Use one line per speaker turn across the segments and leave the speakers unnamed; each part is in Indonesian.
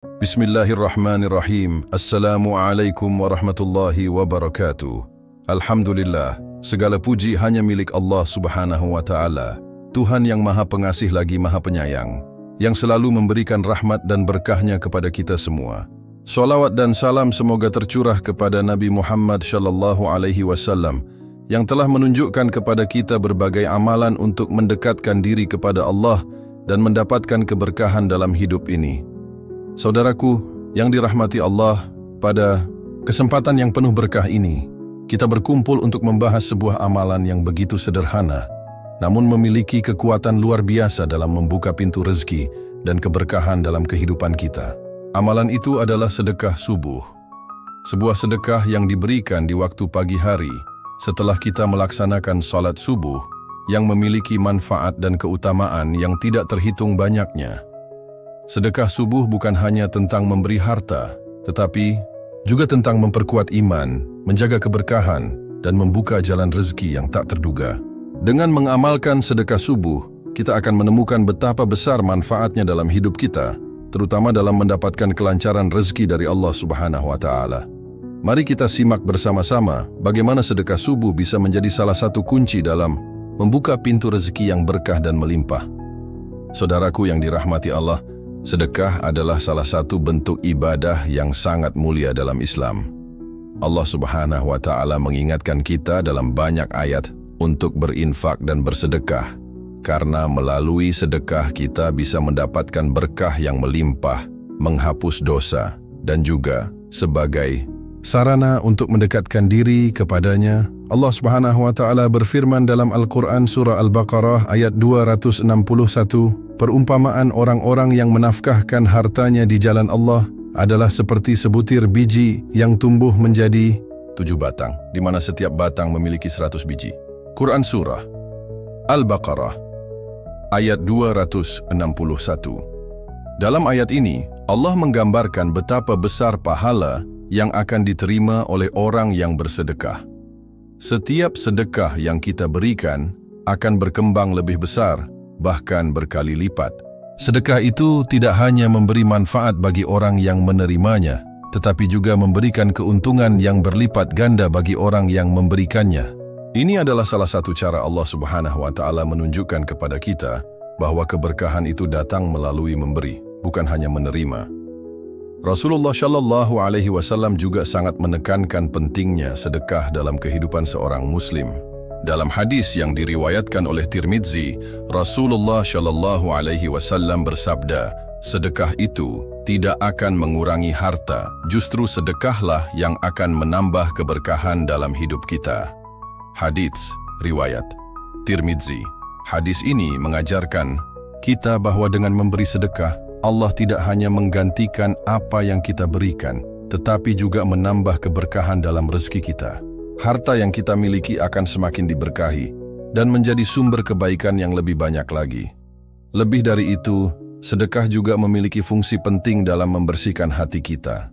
Bismillahirrahmanirrahim. Assalamualaikum warahmatullahi wabarakatuh. Alhamdulillah, segala puji hanya milik Allah Subhanahu wa Ta'ala, Tuhan yang Maha Pengasih lagi Maha Penyayang, yang selalu memberikan rahmat dan berkahnya kepada kita semua. Salawat dan salam semoga tercurah kepada Nabi Muhammad sallallahu alaihi wasallam yang telah menunjukkan kepada kita berbagai amalan untuk mendekatkan diri kepada Allah dan mendapatkan keberkahan dalam hidup ini. Saudaraku yang dirahmati Allah, pada kesempatan yang penuh berkah ini, kita berkumpul untuk membahas sebuah amalan yang begitu sederhana, namun memiliki kekuatan luar biasa dalam membuka pintu rezeki dan keberkahan dalam kehidupan kita. Amalan itu adalah sedekah subuh. Sebuah sedekah yang diberikan di waktu pagi hari setelah kita melaksanakan salat subuh yang memiliki manfaat dan keutamaan yang tidak terhitung banyaknya. Sedekah subuh bukan hanya tentang memberi harta, tetapi juga tentang memperkuat iman, menjaga keberkahan, dan membuka jalan rezeki yang tak terduga. Dengan mengamalkan sedekah subuh, kita akan menemukan betapa besar manfaatnya dalam hidup kita, terutama dalam mendapatkan kelancaran rezeki dari Allah Subhanahu wa Ta'ala. Mari kita simak bersama-sama bagaimana sedekah subuh bisa menjadi salah satu kunci dalam membuka pintu rezeki yang berkah dan melimpah. Saudaraku yang dirahmati Allah, sedekah adalah salah satu bentuk ibadah yang sangat mulia dalam Islam. Allah Subhanahu wa Ta'ala mengingatkan kita dalam banyak ayat untuk berinfak dan bersedekah, karena melalui sedekah kita bisa mendapatkan berkah yang melimpah, menghapus dosa, dan juga sebagai sarana untuk mendekatkan diri kepadanya. Allah Subhanahu wa Ta'ala berfirman dalam Al-Quran Surah Al-Baqarah ayat 261, perumpamaan orang-orang yang menafkahkan hartanya di jalan Allah adalah seperti sebutir biji yang tumbuh menjadi 7 batang, di mana setiap batang memiliki 100 biji. Quran Surah Al-Baqarah ayat 261. Dalam ayat ini, Allah menggambarkan betapa besar pahala yang akan diterima oleh orang yang bersedekah. Setiap sedekah yang kita berikan akan berkembang lebih besar, bahkan berkali lipat. Sedekah itu tidak hanya memberi manfaat bagi orang yang menerimanya, tetapi juga memberikan keuntungan yang berlipat ganda bagi orang yang memberikannya. Ini adalah salah satu cara Allah Subhanahu wa Ta'ala menunjukkan kepada kita bahwa keberkahan itu datang melalui memberi, bukan hanya menerima. Rasulullah Shallallahu Alaihi Wasallam juga sangat menekankan pentingnya sedekah dalam kehidupan seorang Muslim. Dalam hadis yang diriwayatkan oleh Tirmidzi, Rasulullah Shallallahu Alaihi Wasallam bersabda, sedekah itu tidak akan mengurangi harta, justru sedekahlah yang akan menambah keberkahan dalam hidup kita. Hadis riwayat Tirmidzi. Hadis ini mengajarkan kita bahwa dengan memberi sedekah, Allah tidak hanya menggantikan apa yang kita berikan, tetapi juga menambah keberkahan dalam rezeki kita. Harta yang kita miliki akan semakin diberkahi dan menjadi sumber kebaikan yang lebih banyak lagi. Lebih dari itu, sedekah juga memiliki fungsi penting dalam membersihkan hati kita.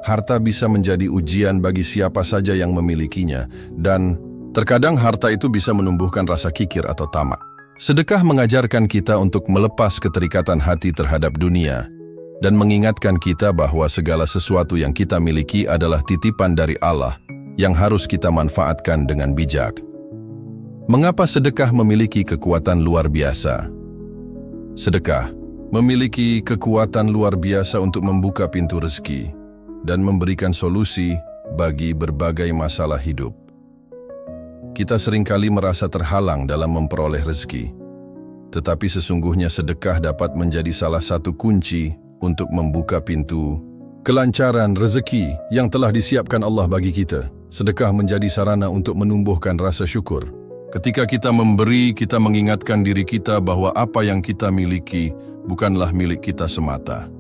Harta bisa menjadi ujian bagi siapa saja yang memilikinya, dan terkadang harta itu bisa menumbuhkan rasa kikir atau tamak. Sedekah mengajarkan kita untuk melepas keterikatan hati terhadap dunia dan mengingatkan kita bahwa segala sesuatu yang kita miliki adalah titipan dari Allah yang harus kita manfaatkan dengan bijak. Mengapa sedekah memiliki kekuatan luar biasa? Sedekah memiliki kekuatan luar biasa untuk membuka pintu rezeki dan memberikan solusi bagi berbagai masalah hidup. Kita seringkali merasa terhalang dalam memperoleh rezeki, tetapi sesungguhnya sedekah dapat menjadi salah satu kunci untuk membuka pintu kelancaran rezeki yang telah disiapkan Allah bagi kita. Sedekah menjadi sarana untuk menumbuhkan rasa syukur. Ketika kita memberi, kita mengingatkan diri kita bahwa apa yang kita miliki bukanlah milik kita semata,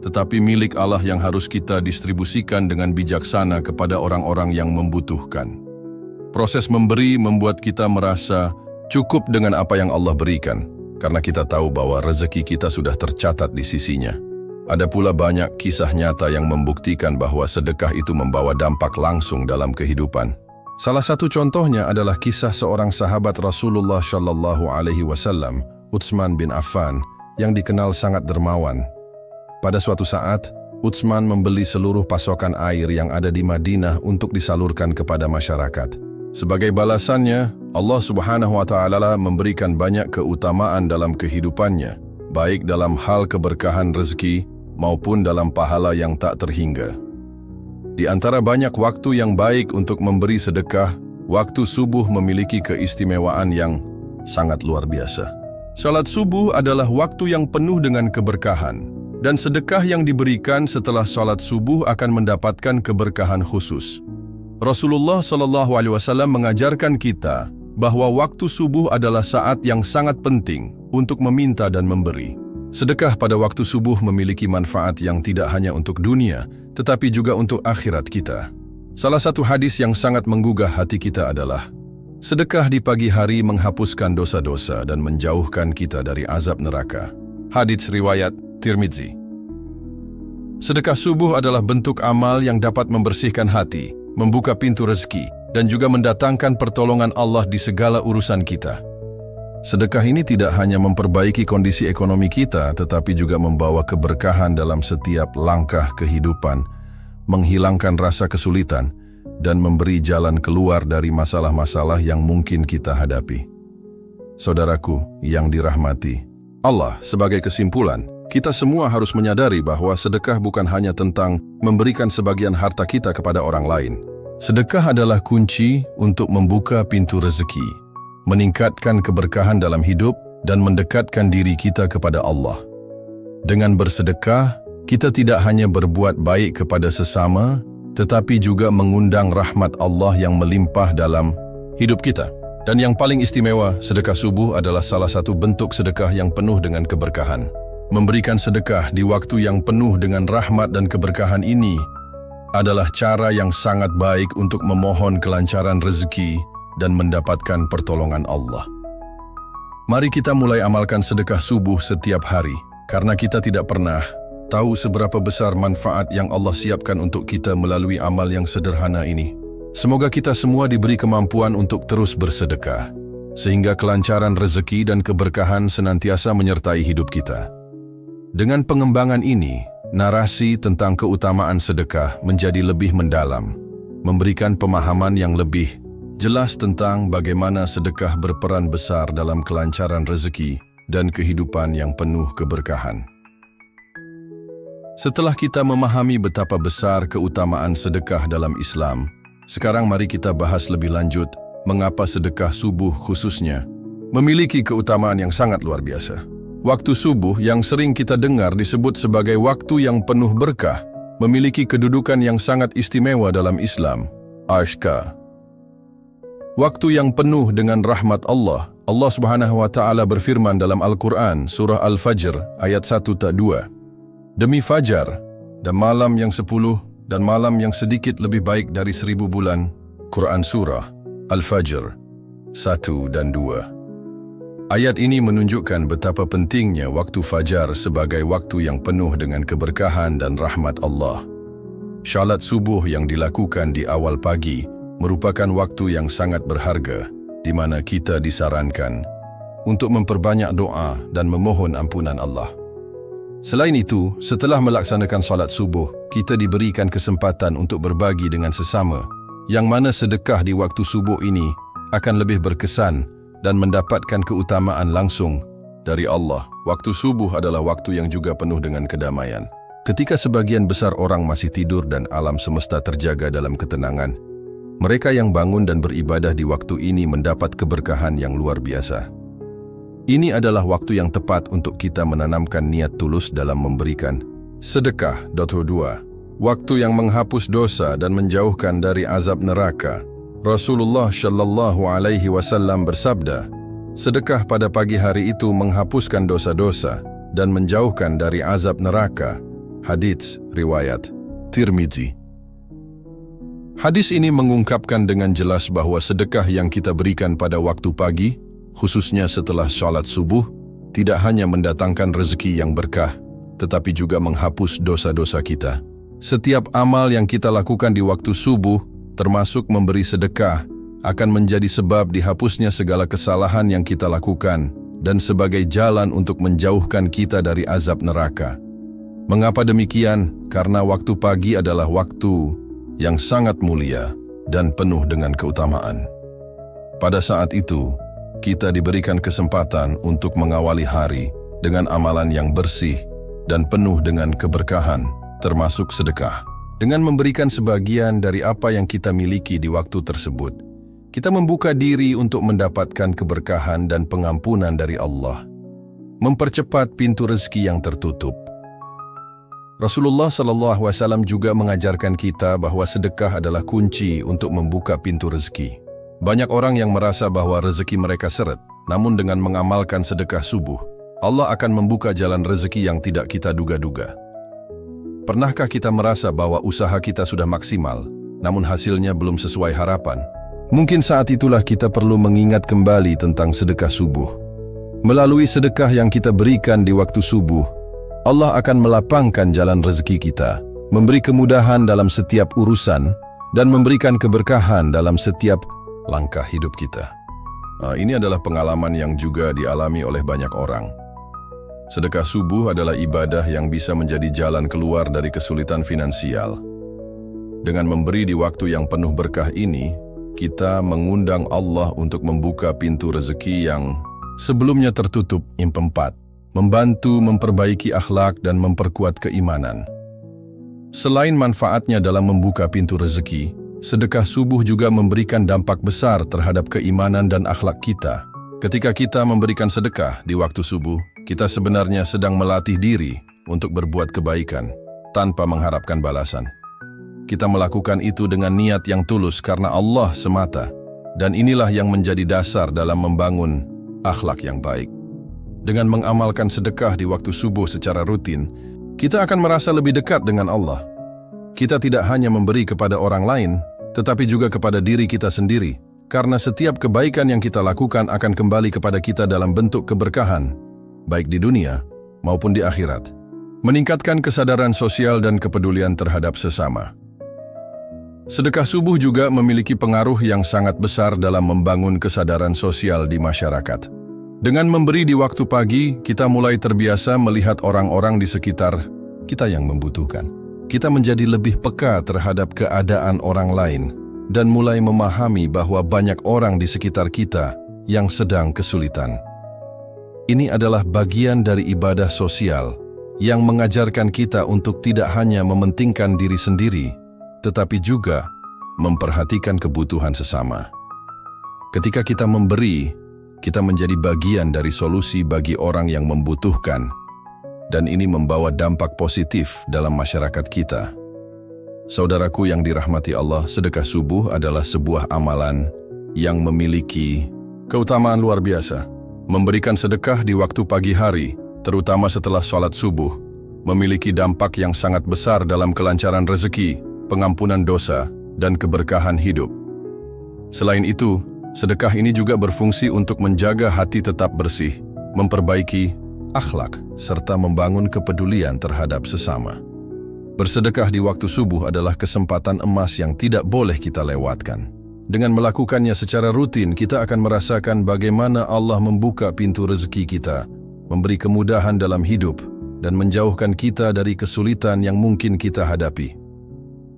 tetapi milik Allah yang harus kita distribusikan dengan bijaksana kepada orang-orang yang membutuhkan. Proses memberi membuat kita merasa cukup dengan apa yang Allah berikan, karena kita tahu bahwa rezeki kita sudah tercatat di sisinya. Ada pula banyak kisah nyata yang membuktikan bahwa sedekah itu membawa dampak langsung dalam kehidupan. Salah satu contohnya adalah kisah seorang sahabat Rasulullah Shallallahu Alaihi Wasallam, Utsman bin Affan, yang dikenal sangat dermawan. Pada suatu saat, Utsman membeli seluruh pasokan air yang ada di Madinah untuk disalurkan kepada masyarakat. Sebagai balasannya, Allah Subhanahu wa Ta'ala memberikan banyak keutamaan dalam kehidupannya, baik dalam hal keberkahan rezeki maupun dalam pahala yang tak terhingga. Di antara banyak waktu yang baik untuk memberi sedekah, waktu subuh memiliki keistimewaan yang sangat luar biasa. Salat subuh adalah waktu yang penuh dengan keberkahan, dan sedekah yang diberikan setelah salat subuh akan mendapatkan keberkahan khusus. Rasulullah SAW mengajarkan kita bahwa waktu subuh adalah saat yang sangat penting untuk meminta dan memberi. Sedekah pada waktu subuh memiliki manfaat yang tidak hanya untuk dunia, tetapi juga untuk akhirat kita. Salah satu hadis yang sangat menggugah hati kita adalah, sedekah di pagi hari menghapuskan dosa-dosa dan menjauhkan kita dari azab neraka. Hadits riwayat Tirmidzi. Sedekah subuh adalah bentuk amal yang dapat membersihkan hati, membuka pintu rezeki, dan juga mendatangkan pertolongan Allah di segala urusan kita. Sedekah ini tidak hanya memperbaiki kondisi ekonomi kita, tetapi juga membawa keberkahan dalam setiap langkah kehidupan, menghilangkan rasa kesulitan, dan memberi jalan keluar dari masalah-masalah yang mungkin kita hadapi. Saudaraku yang dirahmati Allah, sebagai kesimpulan, kita semua harus menyadari bahwa sedekah bukan hanya tentang memberikan sebagian harta kita kepada orang lain. Sedekah adalah kunci untuk membuka pintu rezeki, meningkatkan keberkahan dalam hidup, dan mendekatkan diri kita kepada Allah. Dengan bersedekah, kita tidak hanya berbuat baik kepada sesama, tetapi juga mengundang rahmat Allah yang melimpah dalam hidup kita. Dan yang paling istimewa, sedekah subuh adalah salah satu bentuk sedekah yang penuh dengan keberkahan. Memberikan sedekah di waktu yang penuh dengan rahmat dan keberkahan ini adalah cara yang sangat baik untuk memohon kelancaran rezeki dan mendapatkan pertolongan Allah. Mari kita mulai amalkan sedekah subuh setiap hari, karena kita tidak pernah tahu seberapa besar manfaat yang Allah siapkan untuk kita melalui amal yang sederhana ini. Semoga kita semua diberi kemampuan untuk terus bersedekah, sehingga kelancaran rezeki dan keberkahan senantiasa menyertai hidup kita. Dengan pengembangan ini, narasi tentang keutamaan sedekah menjadi lebih mendalam, memberikan pemahaman yang lebih jelas tentang bagaimana sedekah berperan besar dalam kelancaran rezeki dan kehidupan yang penuh keberkahan. Setelah kita memahami betapa besar keutamaan sedekah dalam Islam, sekarang mari kita bahas lebih lanjut mengapa sedekah subuh khususnya memiliki keutamaan yang sangat luar biasa. Waktu subuh yang sering kita dengar disebut sebagai waktu yang penuh berkah, memiliki kedudukan yang sangat istimewa dalam Islam, Ashka. Waktu yang penuh dengan rahmat Allah. Allah Subhanahu wa Ta'ala berfirman dalam Al-Quran, surah Al-Fajr, ayat 1-2. Demi fajar, dan malam yang 10, dan malam yang sedikit lebih baik dari 1000 bulan. Quran surah Al-Fajr 1 dan 2. Ayat ini menunjukkan betapa pentingnya waktu fajar sebagai waktu yang penuh dengan keberkahan dan rahmat Allah. Salat subuh yang dilakukan di awal pagi merupakan waktu yang sangat berharga, di mana kita disarankan untuk memperbanyak doa dan memohon ampunan Allah. Selain itu, setelah melaksanakan salat subuh, kita diberikan kesempatan untuk berbagi dengan sesama, yang mana sedekah di waktu subuh ini akan lebih berkesan dan mendapatkan keutamaan langsung dari Allah. Waktu subuh adalah waktu yang juga penuh dengan kedamaian. Ketika sebagian besar orang masih tidur dan alam semesta terjaga dalam ketenangan, mereka yang bangun dan beribadah di waktu ini mendapat keberkahan yang luar biasa. Ini adalah waktu yang tepat untuk kita menanamkan niat tulus dalam memberikan sedekah. 2. Waktu yang menghapus dosa dan menjauhkan dari azab neraka. Rasulullah Shallallahu Alaihi Wasallam bersabda, sedekah pada pagi hari itu menghapuskan dosa-dosa dan menjauhkan dari azab neraka. Hadits riwayat Tirmidzi. Hadis ini mengungkapkan dengan jelas bahwa sedekah yang kita berikan pada waktu pagi, khususnya setelah salat subuh, tidak hanya mendatangkan rezeki yang berkah, tetapi juga menghapus dosa-dosa kita. Setiap amal yang kita lakukan di waktu subuh, termasuk memberi sedekah, akan menjadi sebab dihapusnya segala kesalahan yang kita lakukan dan sebagai jalan untuk menjauhkan kita dari azab neraka. Mengapa demikian? Karena waktu pagi adalah waktu yang sangat mulia dan penuh dengan keutamaan. Pada saat itu, kita diberikan kesempatan untuk mengawali hari dengan amalan yang bersih dan penuh dengan keberkahan, termasuk sedekah. Dengan memberikan sebagian dari apa yang kita miliki di waktu tersebut, kita membuka diri untuk mendapatkan keberkahan dan pengampunan dari Allah, mempercepat pintu rezeki yang tertutup. Rasulullah SAW juga mengajarkan kita bahwa sedekah adalah kunci untuk membuka pintu rezeki. Banyak orang yang merasa bahwa rezeki mereka seret, namun dengan mengamalkan sedekah subuh, Allah akan membuka jalan rezeki yang tidak kita duga-duga. Pernahkah kita merasa bahwa usaha kita sudah maksimal, namun hasilnya belum sesuai harapan? Mungkin saat itulah kita perlu mengingat kembali tentang sedekah subuh. Melalui sedekah yang kita berikan di waktu subuh, Allah akan melapangkan jalan rezeki kita, memberi kemudahan dalam setiap urusan, dan memberikan keberkahan dalam setiap langkah hidup kita. Ini adalah pengalaman yang juga dialami oleh banyak orang. Sedekah subuh adalah ibadah yang bisa menjadi jalan keluar dari kesulitan finansial. Dengan memberi di waktu yang penuh berkah ini, kita mengundang Allah untuk membuka pintu rezeki yang sebelumnya tertutup empat, membantu memperbaiki akhlak dan memperkuat keimanan. Selain manfaatnya dalam membuka pintu rezeki, sedekah subuh juga memberikan dampak besar terhadap keimanan dan akhlak kita. Ketika kita memberikan sedekah di waktu subuh, kita sebenarnya sedang melatih diri untuk berbuat kebaikan tanpa mengharapkan balasan. Kita melakukan itu dengan niat yang tulus karena Allah semata, dan inilah yang menjadi dasar dalam membangun akhlak yang baik. Dengan mengamalkan sedekah di waktu subuh secara rutin, kita akan merasa lebih dekat dengan Allah. Kita tidak hanya memberi kepada orang lain, tetapi juga kepada diri kita sendiri, karena setiap kebaikan yang kita lakukan akan kembali kepada kita dalam bentuk keberkahan, baik di dunia maupun di akhirat. Meningkatkan kesadaran sosial dan kepedulian terhadap sesama. Sedekah subuh juga memiliki pengaruh yang sangat besar dalam membangun kesadaran sosial di masyarakat. Dengan memberi di waktu pagi, kita mulai terbiasa melihat orang-orang di sekitar kita yang membutuhkan. Kita menjadi lebih peka terhadap keadaan orang lain dan mulai memahami bahwa banyak orang di sekitar kita yang sedang kesulitan. Ini adalah bagian dari ibadah sosial yang mengajarkan kita untuk tidak hanya mementingkan diri sendiri, tetapi juga memperhatikan kebutuhan sesama. Ketika kita memberi, kita menjadi bagian dari solusi bagi orang yang membutuhkan, dan ini membawa dampak positif dalam masyarakat kita. Saudaraku yang dirahmati Allah, sedekah subuh adalah sebuah amalan yang memiliki keutamaan luar biasa. Memberikan sedekah di waktu pagi hari, terutama setelah sholat subuh, memiliki dampak yang sangat besar dalam kelancaran rezeki, pengampunan dosa, dan keberkahan hidup. Selain itu, sedekah ini juga berfungsi untuk menjaga hati tetap bersih, memperbaiki akhlak, serta membangun kepedulian terhadap sesama. Bersedekah di waktu subuh adalah kesempatan emas yang tidak boleh kita lewatkan. Dengan melakukannya secara rutin, kita akan merasakan bagaimana Allah membuka pintu rezeki kita, memberi kemudahan dalam hidup, dan menjauhkan kita dari kesulitan yang mungkin kita hadapi.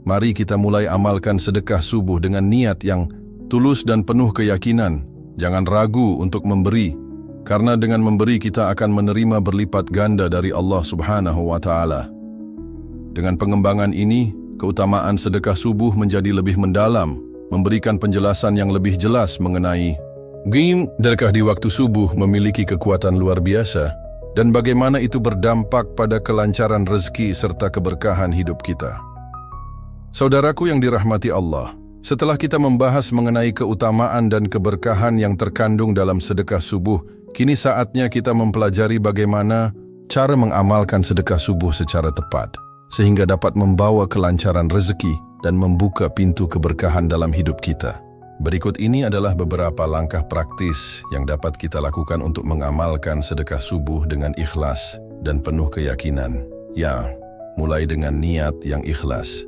Mari kita mulai amalkan sedekah subuh dengan niat yang tulus dan penuh keyakinan. Jangan ragu untuk memberi, karena dengan memberi kita akan menerima berlipat ganda dari Allah Subhanahu wa Ta'ala. Dengan pengembangan ini, keutamaan sedekah subuh menjadi lebih mendalam, memberikan penjelasan yang lebih jelas mengenai sedekah di waktu subuh memiliki kekuatan luar biasa, dan bagaimana itu berdampak pada kelancaran rezeki serta keberkahan hidup kita. Saudaraku yang dirahmati Allah, setelah kita membahas mengenai keutamaan dan keberkahan yang terkandung dalam sedekah subuh, kini saatnya kita mempelajari bagaimana cara mengamalkan sedekah subuh secara tepat, sehingga dapat membawa kelancaran rezeki dan membuka pintu keberkahan dalam hidup kita. Berikut ini adalah beberapa langkah praktis yang dapat kita lakukan untuk mengamalkan sedekah subuh dengan ikhlas dan penuh keyakinan. Ya, mulai dengan niat yang ikhlas.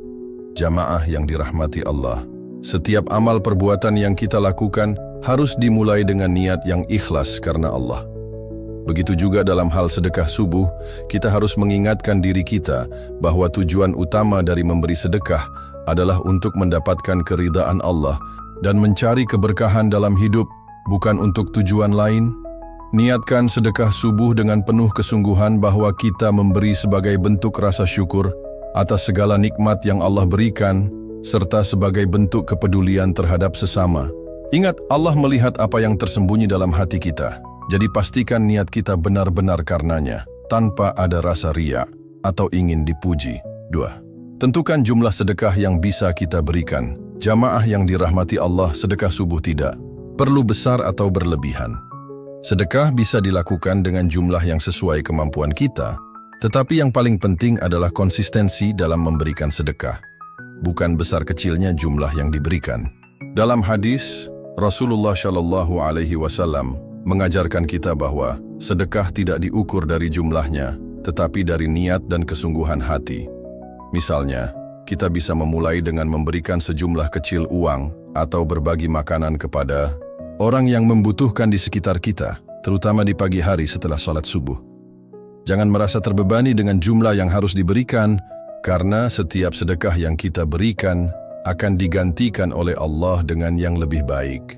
Jamaah yang dirahmati Allah, setiap amal perbuatan yang kita lakukan harus dimulai dengan niat yang ikhlas karena Allah. Begitu juga dalam hal sedekah subuh, kita harus mengingatkan diri kita bahwa tujuan utama dari memberi sedekah adalah untuk mendapatkan keridaan Allah dan mencari keberkahan dalam hidup, bukan untuk tujuan lain. Niatkan sedekah subuh dengan penuh kesungguhan bahwa kita memberi sebagai bentuk rasa syukur atas segala nikmat yang Allah berikan, serta sebagai bentuk kepedulian terhadap sesama. Ingat, Allah melihat apa yang tersembunyi dalam hati kita. Jadi pastikan niat kita benar-benar karenanya, tanpa ada rasa riya atau ingin dipuji. 2. Tentukan jumlah sedekah yang bisa kita berikan. Jamaah yang dirahmati Allah, sedekah subuh tidak perlu besar atau berlebihan. Sedekah bisa dilakukan dengan jumlah yang sesuai kemampuan kita, tetapi yang paling penting adalah konsistensi dalam memberikan sedekah, bukan besar kecilnya jumlah yang diberikan. Dalam hadis, Rasulullah Shallallahu Alaihi Wasallam mengajarkan kita bahwa sedekah tidak diukur dari jumlahnya, tetapi dari niat dan kesungguhan hati. Misalnya, kita bisa memulai dengan memberikan sejumlah kecil uang atau berbagi makanan kepada orang yang membutuhkan di sekitar kita, terutama di pagi hari setelah sholat subuh. Jangan merasa terbebani dengan jumlah yang harus diberikan, karena setiap sedekah yang kita berikan akan digantikan oleh Allah dengan yang lebih baik.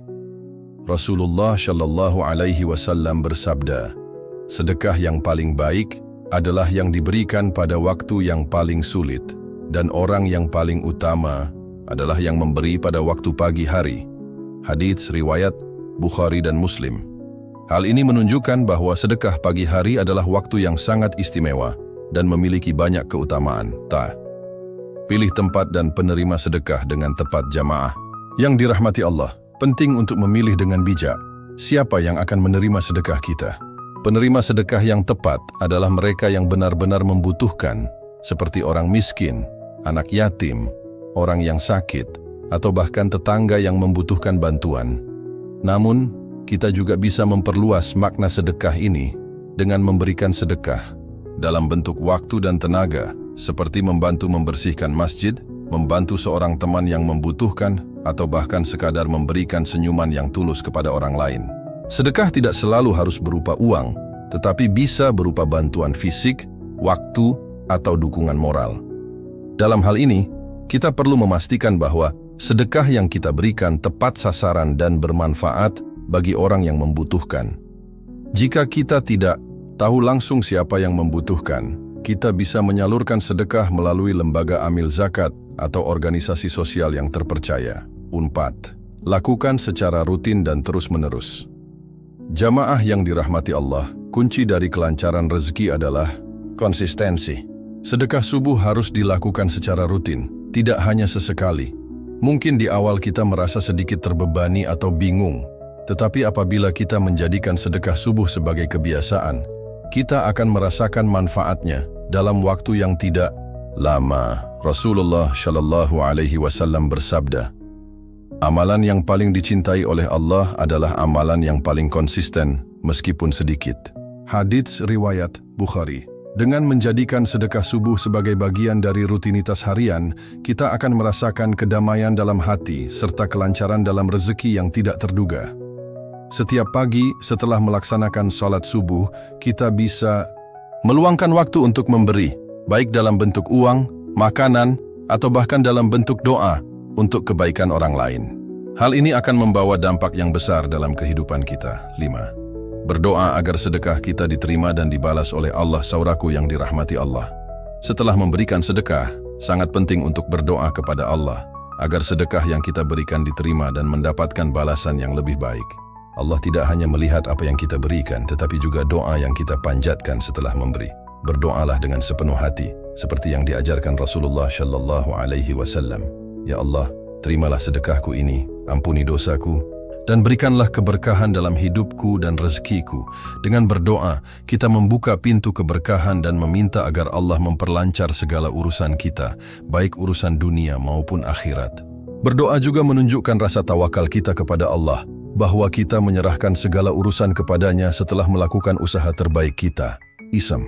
Rasulullah Shallallahu Alaihi Wasallam bersabda, sedekah yang paling baik adalah yang diberikan pada waktu yang paling sulit, dan orang yang paling utama adalah yang memberi pada waktu pagi hari. Hadits riwayat Bukhari dan Muslim. Hal ini menunjukkan bahwa sedekah pagi hari adalah waktu yang sangat istimewa dan memiliki banyak keutamaan. Pilih tempat dan penerima sedekah dengan tepat jamaah. Yang dirahmati Allah, penting untuk memilih dengan bijak siapa yang akan menerima sedekah kita. Penerima sedekah yang tepat adalah mereka yang benar-benar membutuhkan, seperti orang miskin, anak yatim, orang yang sakit, atau bahkan tetangga yang membutuhkan bantuan. Namun, kita juga bisa memperluas makna sedekah ini dengan memberikan sedekah dalam bentuk waktu dan tenaga, seperti membantu membersihkan masjid, membantu seorang teman yang membutuhkan, atau bahkan sekadar memberikan senyuman yang tulus kepada orang lain. Sedekah tidak selalu harus berupa uang, tetapi bisa berupa bantuan fisik, waktu, atau dukungan moral. Dalam hal ini, kita perlu memastikan bahwa sedekah yang kita berikan tepat sasaran dan bermanfaat bagi orang yang membutuhkan. Jika kita tidak tahu langsung siapa yang membutuhkan, kita bisa menyalurkan sedekah melalui lembaga amil zakat atau organisasi sosial yang terpercaya. 4. Lakukan secara rutin dan terus-menerus. Jamaah yang dirahmati Allah, kunci dari kelancaran rezeki adalah konsistensi. Sedekah subuh harus dilakukan secara rutin, tidak hanya sesekali. Mungkin di awal kita merasa sedikit terbebani atau bingung, tetapi apabila kita menjadikan sedekah subuh sebagai kebiasaan, kita akan merasakan manfaatnya dalam waktu yang tidak lama. Rasulullah Shallallahu Alaihi Wasallam bersabda, amalan yang paling dicintai oleh Allah adalah amalan yang paling konsisten, meskipun sedikit. Hadits riwayat Bukhari. Dengan menjadikan sedekah subuh sebagai bagian dari rutinitas harian, kita akan merasakan kedamaian dalam hati serta kelancaran dalam rezeki yang tidak terduga. Setiap pagi setelah melaksanakan sholat subuh, kita bisa meluangkan waktu untuk memberi, baik dalam bentuk uang, makanan, atau bahkan dalam bentuk doa untuk kebaikan orang lain. Hal ini akan membawa dampak yang besar dalam kehidupan kita. 5. Berdoa agar sedekah kita diterima dan dibalas oleh Allah. Saudaraku yang dirahmati Allah, setelah memberikan sedekah, sangat penting untuk berdoa kepada Allah agar sedekah yang kita berikan diterima dan mendapatkan balasan yang lebih baik. Allah tidak hanya melihat apa yang kita berikan, tetapi juga doa yang kita panjatkan setelah memberi. Berdoalah dengan sepenuh hati, seperti yang diajarkan Rasulullah Shallallahu Alaihi Wasallam. Ya Allah, terimalah sedekahku ini, ampuni dosaku, dan berikanlah keberkahan dalam hidupku dan rezekiku. Dengan berdoa, kita membuka pintu keberkahan dan meminta agar Allah memperlancar segala urusan kita, baik urusan dunia maupun akhirat. Berdoa juga menunjukkan rasa tawakal kita kepada Allah, bahwa kita menyerahkan segala urusan kepadanya setelah melakukan usaha terbaik kita. Isam.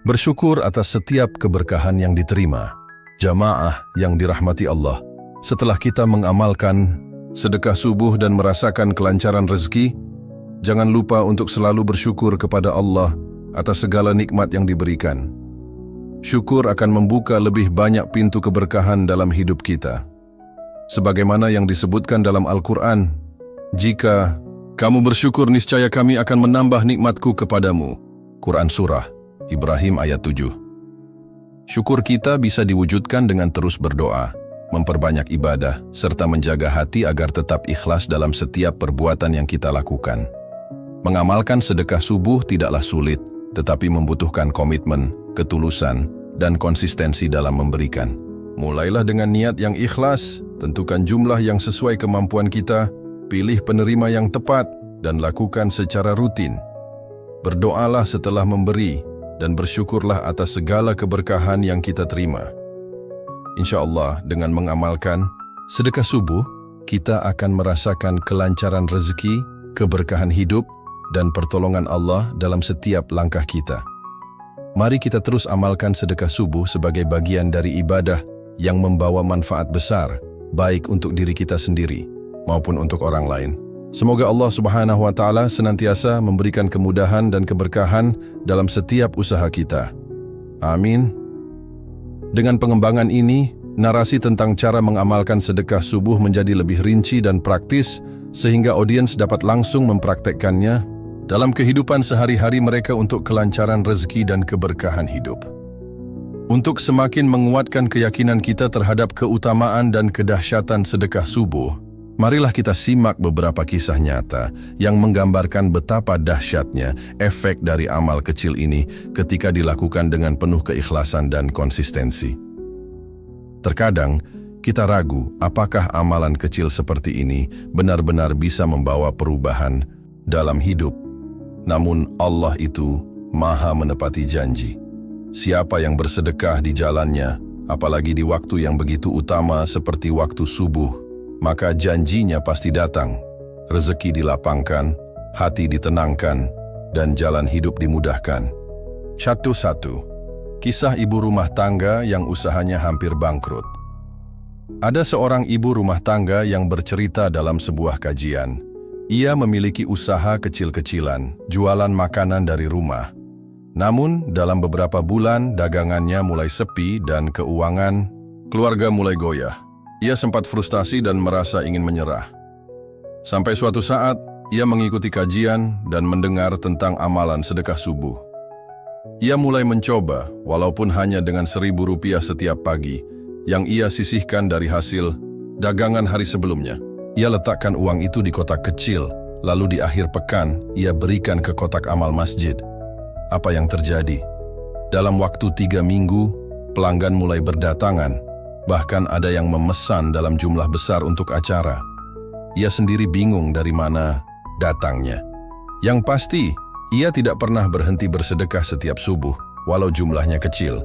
Bersyukur atas setiap keberkahan yang diterima. Jamaah yang dirahmati Allah, setelah kita mengamalkan sedekah subuh dan merasakan kelancaran rezeki, Jangan lupa untuk selalu bersyukur kepada Allah atas segala nikmat yang diberikan. Syukur akan membuka lebih banyak pintu keberkahan dalam hidup kita. Sebagaimana yang disebutkan dalam Al-Quran, jika kamu bersyukur, niscaya kami akan menambah nikmatku kepadamu. Quran Surah Ibrahim ayat 7. Syukur kita bisa diwujudkan dengan terus berdoa, memperbanyak ibadah, serta menjaga hati agar tetap ikhlas dalam setiap perbuatan yang kita lakukan. Mengamalkan sedekah subuh tidaklah sulit, tetapi membutuhkan komitmen, ketulusan, dan konsistensi dalam memberikan. Mulailah dengan niat yang ikhlas, tentukan jumlah yang sesuai kemampuan kita, pilih penerima yang tepat, dan lakukan secara rutin. Berdoalah setelah memberi, dan bersyukurlah atas segala keberkahan yang kita terima. Insya Allah, dengan mengamalkan sedekah subuh, kita akan merasakan kelancaran rezeki, keberkahan hidup, dan pertolongan Allah dalam setiap langkah kita. Mari kita terus amalkan sedekah subuh sebagai bagian dari ibadah yang membawa manfaat besar, baik untuk diri kita sendiri maupun untuk orang lain. Semoga Allah Subhanahu wa Ta'ala senantiasa memberikan kemudahan dan keberkahan dalam setiap usaha kita. Amin. Dengan pengembangan ini, narasi tentang cara mengamalkan sedekah subuh menjadi lebih rinci dan praktis, sehingga audiens dapat langsung mempraktekkannya dalam kehidupan sehari-hari mereka untuk kelancaran rezeki dan keberkahan hidup. Untuk semakin menguatkan keyakinan kita terhadap keutamaan dan kedahsyatan sedekah subuh, marilah kita simak beberapa kisah nyata yang menggambarkan betapa dahsyatnya efek dari amal kecil ini ketika dilakukan dengan penuh keikhlasan dan konsistensi. Terkadang, kita ragu apakah amalan kecil seperti ini benar-benar bisa membawa perubahan dalam hidup. Namun Allah itu Maha menepati janji. Siapa yang bersedekah di jalannya, apalagi di waktu yang begitu utama seperti waktu subuh, maka janjinya pasti datang. Rezeki dilapangkan, hati ditenangkan, dan jalan hidup dimudahkan. 1. Kisah ibu rumah tangga yang usahanya hampir bangkrut. Ada seorang ibu rumah tangga yang bercerita dalam sebuah kajian. Ia memiliki usaha kecil-kecilan, jualan makanan dari rumah. Namun, dalam beberapa bulan, dagangannya mulai sepi dan keuangan keluarga mulai goyah. Ia sempat frustasi dan merasa ingin menyerah. Sampai suatu saat, ia mengikuti kajian dan mendengar tentang amalan sedekah subuh. Ia mulai mencoba, walaupun hanya dengan Rp1.000 setiap pagi, yang ia sisihkan dari hasil dagangan hari sebelumnya. Ia letakkan uang itu di kotak kecil, lalu di akhir pekan, ia berikan ke kotak amal masjid. Apa yang terjadi? Dalam waktu 3 minggu, pelanggan mulai berdatangan, bahkan ada yang memesan dalam jumlah besar untuk acara. Ia sendiri bingung dari mana datangnya. Yang pasti, ia tidak pernah berhenti bersedekah setiap subuh, walau jumlahnya kecil.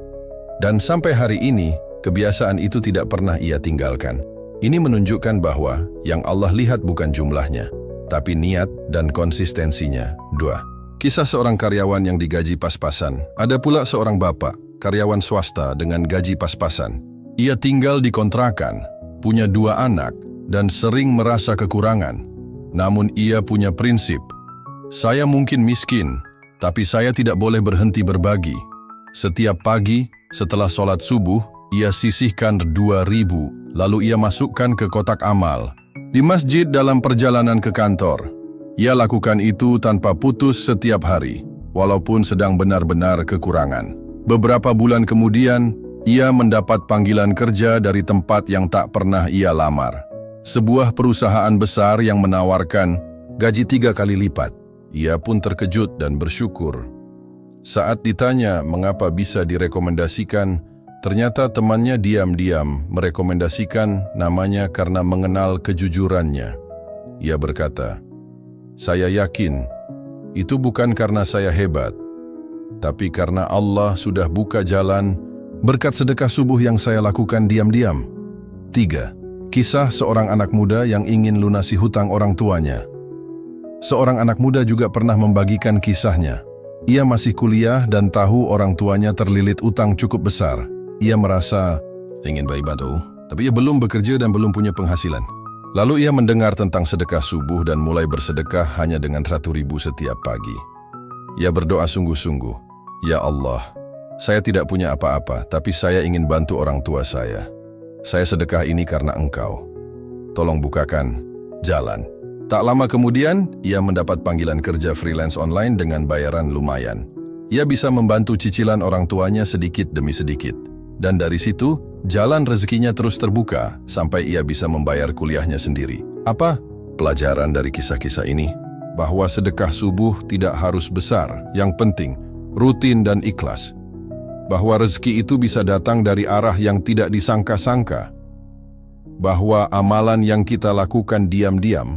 Dan sampai hari ini, kebiasaan itu tidak pernah ia tinggalkan. Ini menunjukkan bahwa yang Allah lihat bukan jumlahnya, tapi niat dan konsistensinya. 2. Kisah seorang karyawan yang digaji pas-pasan. Ada pula seorang bapak, karyawan swasta dengan gaji pas-pasan. Ia tinggal di kontrakan, punya 2 anak, dan sering merasa kekurangan. Namun ia punya prinsip, saya mungkin miskin, tapi saya tidak boleh berhenti berbagi. Setiap pagi, setelah sholat subuh, ia sisihkan 2.000, lalu ia masukkan ke kotak amal. Di masjid dalam perjalanan ke kantor, ia lakukan itu tanpa putus setiap hari, walaupun sedang benar-benar kekurangan. Beberapa bulan kemudian, ia mendapat panggilan kerja dari tempat yang tak pernah ia lamar. Sebuah perusahaan besar yang menawarkan gaji 3 kali lipat. Ia pun terkejut dan bersyukur. Saat ditanya mengapa bisa direkomendasikan, ternyata temannya diam-diam merekomendasikan namanya karena mengenal kejujurannya. Ia berkata, saya yakin itu bukan karena saya hebat, tapi karena Allah sudah buka jalan berkat sedekah subuh yang saya lakukan diam-diam. 3. Kisah seorang anak muda yang ingin lunasi hutang orang tuanya. Seorang anak muda juga pernah membagikan kisahnya. Ia masih kuliah dan tahu orang tuanya terlilit utang cukup besar. Ia merasa ingin beribadah, tapi ia belum bekerja dan belum punya penghasilan. Lalu ia mendengar tentang sedekah subuh dan mulai bersedekah hanya dengan 1.000 setiap pagi. Ia berdoa sungguh-sungguh, "Ya Allah, saya tidak punya apa-apa, tapi saya ingin bantu orang tua saya. Saya sedekah ini karena Engkau. Tolong bukakan jalan." Tak lama kemudian, ia mendapat panggilan kerja freelance online dengan bayaran lumayan. Ia bisa membantu cicilan orang tuanya sedikit demi sedikit. Dan dari situ, jalan rezekinya terus terbuka sampai ia bisa membayar kuliahnya sendiri. Apa pelajaran dari kisah-kisah ini? Bahwa sedekah subuh tidak harus besar, yang penting rutin dan ikhlas. Bahwa rezeki itu bisa datang dari arah yang tidak disangka-sangka. Bahwa amalan yang kita lakukan diam-diam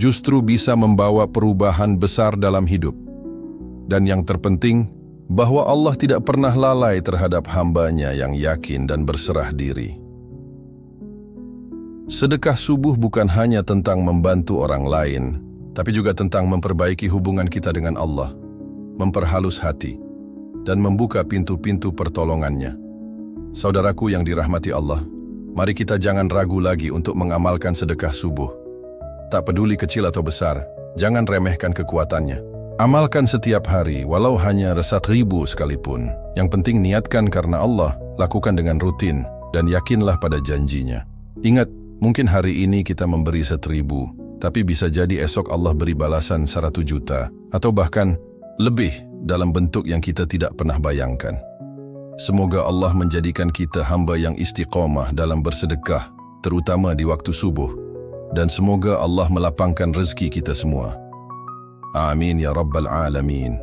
justru bisa membawa perubahan besar dalam hidup. Dan yang terpenting, bahwa Allah tidak pernah lalai terhadap hamba-Nya yang yakin dan berserah diri. Sedekah subuh bukan hanya tentang membantu orang lain, tapi juga tentang memperbaiki hubungan kita dengan Allah, memperhalus hati, dan membuka pintu-pintu pertolongannya. Saudaraku yang dirahmati Allah, mari kita jangan ragu lagi untuk mengamalkan sedekah subuh. Tak peduli kecil atau besar, jangan remehkan kekuatannya. Amalkan setiap hari, walau hanya 1.000 sekalipun. Yang penting niatkan karena Allah, lakukan dengan rutin, dan yakinlah pada janjinya. Ingat, mungkin hari ini kita memberi 1.000, tapi bisa jadi esok Allah beri balasan 100 juta, atau bahkan lebih dalam bentuk yang kita tidak pernah bayangkan. Semoga Allah menjadikan kita hamba yang istiqomah dalam bersedekah, terutama di waktu subuh. Dan semoga Allah melapangkan rezeki kita semua. Amin ya Rabbal Alamin.